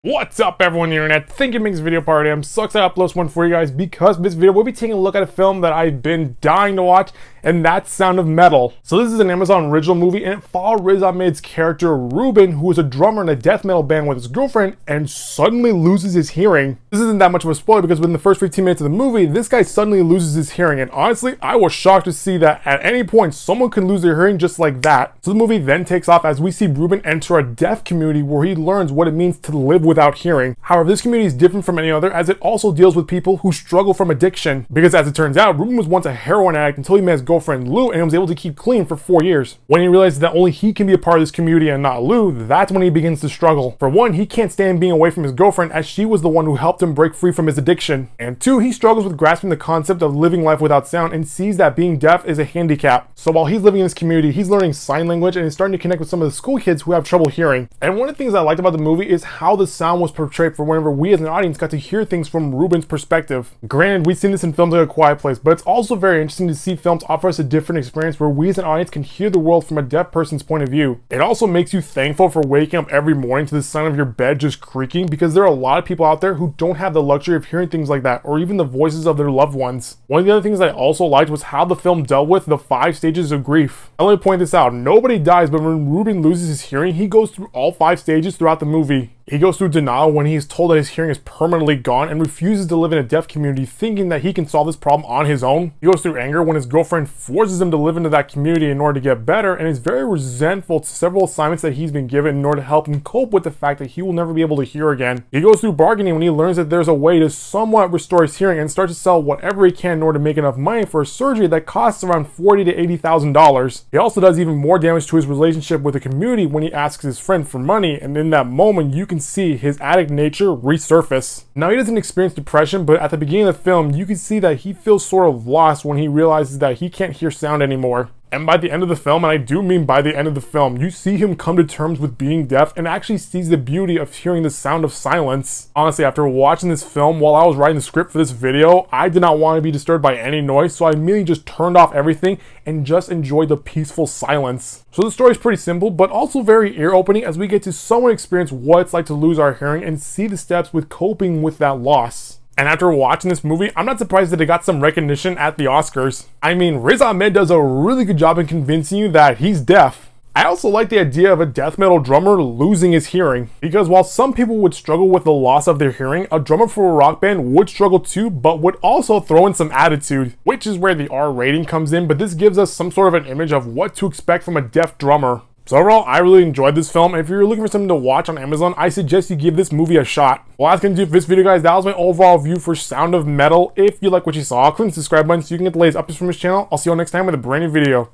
What's up everyone on the internet? Think it makes video party. I'm so excited to upload this one for you guys because this video we'll be taking a look at a film that I've been dying to watch, and that's Sound of Metal. So this is an Amazon original movie and it followed Riz Ahmed's character Ruben, who is a drummer in a death metal band with his girlfriend and suddenly loses his hearing. This isn't that much of a spoiler because within the first 15 minutes of the movie, this guy suddenly loses his hearing, and honestly, I was shocked to see that at any point someone can lose their hearing just like that. So the movie then takes off as we see Ruben enter a deaf community where he learns what it means to live without hearing. However, this community is different from any other as it also deals with people who struggle from addiction. Because as it turns out, Ruben was once a heroin addict until he met his girlfriend Lou and was able to keep clean for 4 years. When he realizes that only he can be a part of this community and not Lou, that's when he begins to struggle. For one, he can't stand being away from his girlfriend as she was the one who helped him break free from his addiction. And two, he struggles with grasping the concept of living life without sound and sees that being deaf is a handicap. So while he's living in this community, he's learning sign language and is starting to connect with some of the school kids who have trouble hearing. And one of the things I liked about the movie is how the sound was portrayed for whenever we as an audience got to hear things from Ruben's perspective. Granted, we've seen this in films like A Quiet Place, but it's also very interesting to see films offer us a different experience where we as an audience can hear the world from a deaf person's point of view. It also makes you thankful for waking up every morning to the sound of your bed just creaking, because there are a lot of people out there who don't have the luxury of hearing things like that or even the voices of their loved ones. One of the other things I also liked was how the film dealt with the 5 stages of grief. Now let me point this out, nobody dies, but when Ruben loses his hearing, he goes through all 5 stages throughout the movie. He goes through denial when he is told that his hearing is permanently gone and refuses to live in a deaf community thinking that he can solve this problem on his own. He goes through anger when his girlfriend forces him to live into that community in order to get better, and is very resentful to several assignments that he's been given in order to help him cope with the fact that he will never be able to hear again. He goes through bargaining when he learns that there's a way to somewhat restore his hearing and starts to sell whatever he can in order to make enough money for a surgery that costs around $40,000 to $80,000. He also does even more damage to his relationship with the community when he asks his friend for money, and in that moment you can see his addict nature resurface. Now he doesn't experience depression, but at the beginning of the film you can see that he feels sort of lost when he realizes that he can't hear sound anymore. And by the end of the film, and I do mean by the end of the film, you see him come to terms with being deaf and actually sees the beauty of hearing the sound of silence. Honestly, after watching this film while I was writing the script for this video, I did not want to be disturbed by any noise, so I immediately just turned off everything and just enjoyed the peaceful silence. So the story is pretty simple, but also very ear-opening as we get to somewhat experience what it's like to lose our hearing and see the steps with coping with that loss. And after watching this movie, I'm not surprised that it got some recognition at the Oscars. I mean, Riz Ahmed does a really good job in convincing you that he's deaf. I also like the idea of a death metal drummer losing his hearing, because while some people would struggle with the loss of their hearing, a drummer for a rock band would struggle too, but would also throw in some attitude, which is where the R rating comes in, but this gives us some sort of an image of what to expect from a deaf drummer. So overall, I really enjoyed this film, and if you're looking for something to watch on Amazon, I suggest you give this movie a shot. Well, that's going to do for this video, guys. That was my overall view for Sound of Metal. If you like what you saw, click the subscribe button so you can get the latest updates from this channel. I'll see you all next time with a brand new video.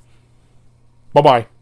Bye-bye.